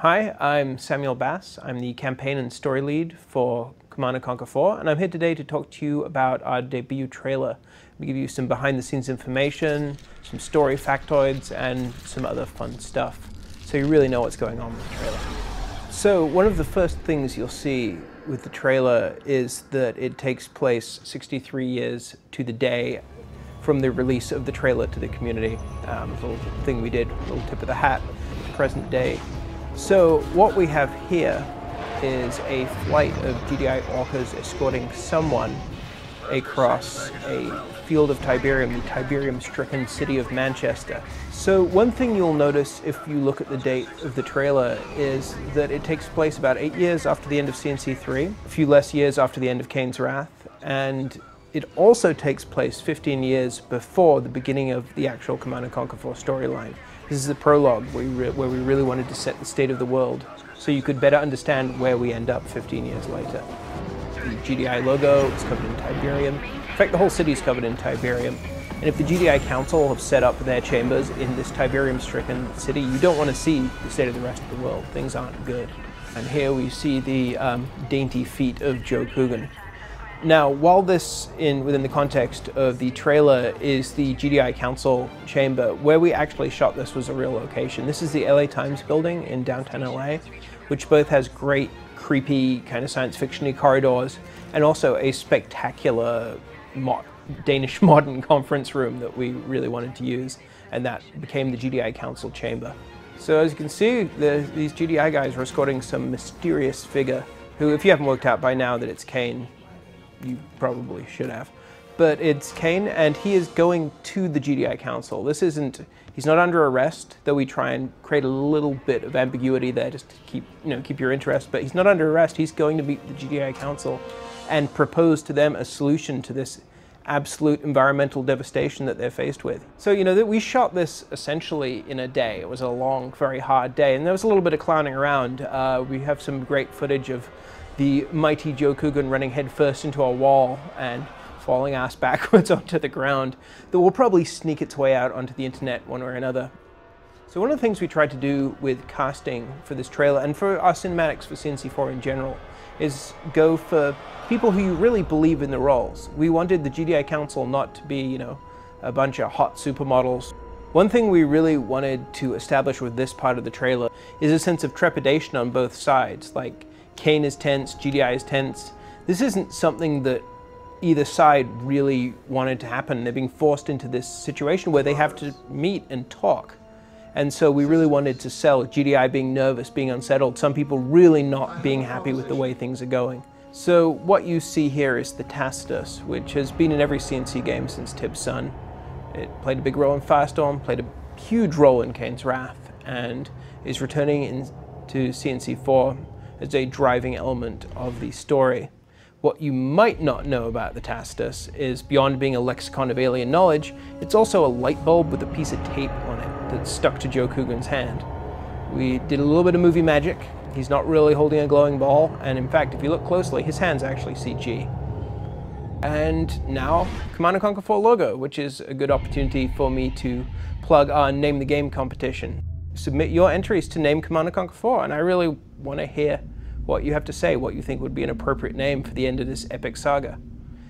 Hi, I'm Samuel Bass. I'm the campaign and story lead for Command & Conquer 4, and I'm here today to talk to you about our debut trailer. We give you some behind-the-scenes information, some story factoids, and some other fun stuff, so you really know what's going on with the trailer. So one of the first things you'll see with the trailer is that it takes place 63 years to the day from the release of the trailer to the community. A little thing we did, a little tip of the hat, present day. So what we have here is a flight of GDI orcas escorting someone across a field of Tiberium, the Tiberium-stricken city of Manchester. So one thing you'll notice if you look at the date of the trailer is that it takes place about 8 years after the end of CnC3, a few less years after the end of Kane's Wrath, and it also takes place 15 years before the beginning of the actual Command & Conquer 4 storyline. This is the prologue where we really wanted to set the state of the world so you could better understand where we end up 15 years later. The GDI logo is covered in Tiberium. In fact, the whole city is covered in Tiberium. And if the GDI Council have set up their chambers in this Tiberium-stricken city, you don't want to see the state of the rest of the world. Things aren't good. And here we see the dainty feet of Joe Coogan. Now, while this, within the context of the trailer, is the GDI Council chamber, where we actually shot this was a real location. This is the LA Times building in downtown LA, which both has great, creepy, kind of science fiction-y corridors, and also a spectacular Danish modern conference room that we really wanted to use, and that became the GDI Council chamber. So as you can see, these GDI guys are escorting some mysterious figure, who, if you haven't worked out by now that it's Kane, you probably should have. But it's Kane, and he is going to the GDI Council. He's not under arrest, though we try and create a little bit of ambiguity there just to keep your interest, but he's not under arrest. He's going to meet the GDI Council and propose to them a solution to this absolute environmental devastation that they're faced with. So, we shot this essentially in a day. It was a long, very hard day, and there was a little bit of clowning around. We have some great footage of the mighty Joe Coogan running headfirst into a wall and falling ass backwards onto the ground that will probably sneak its way out onto the internet one way or another. So one of the things we tried to do with casting for this trailer, and for our cinematics for CnC4 in general, is go for people who really believe in the roles. We wanted the GDI Council not to be, a bunch of hot supermodels. One thing we really wanted to establish with this part of the trailer is a sense of trepidation on both sides. Like, Kane is tense, GDI is tense. This isn't something that either side really wanted to happen. They're being forced into this situation where they have to meet and talk. And so we really wanted to sell GDI being nervous, being unsettled, some people really not being happy with the way things are going. So what you see here is the Tacitus, which has been in every CnC game since Tibb's Son. It played a big role in Firestorm, played a huge role in Kane's Wrath, and is returning into CnC4 as a driving element of the story. What you might not know about the Tacitus is, beyond being a lexicon of alien knowledge, it's also a light bulb with a piece of tape on it that's stuck to Joe Coogan's hand. We did a little bit of movie magic. He's not really holding a glowing ball, and in fact, if you look closely, his hand's actually CG. And now, Command & Conquer 4 logo, which is a good opportunity for me to plug our Name the Game competition. Submit your entries to Name Command & Conquer 4, and I really want to hear what you have to say, what you think would be an appropriate name for the end of this epic saga.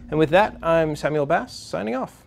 And with that, I'm Samuel Bass, signing off.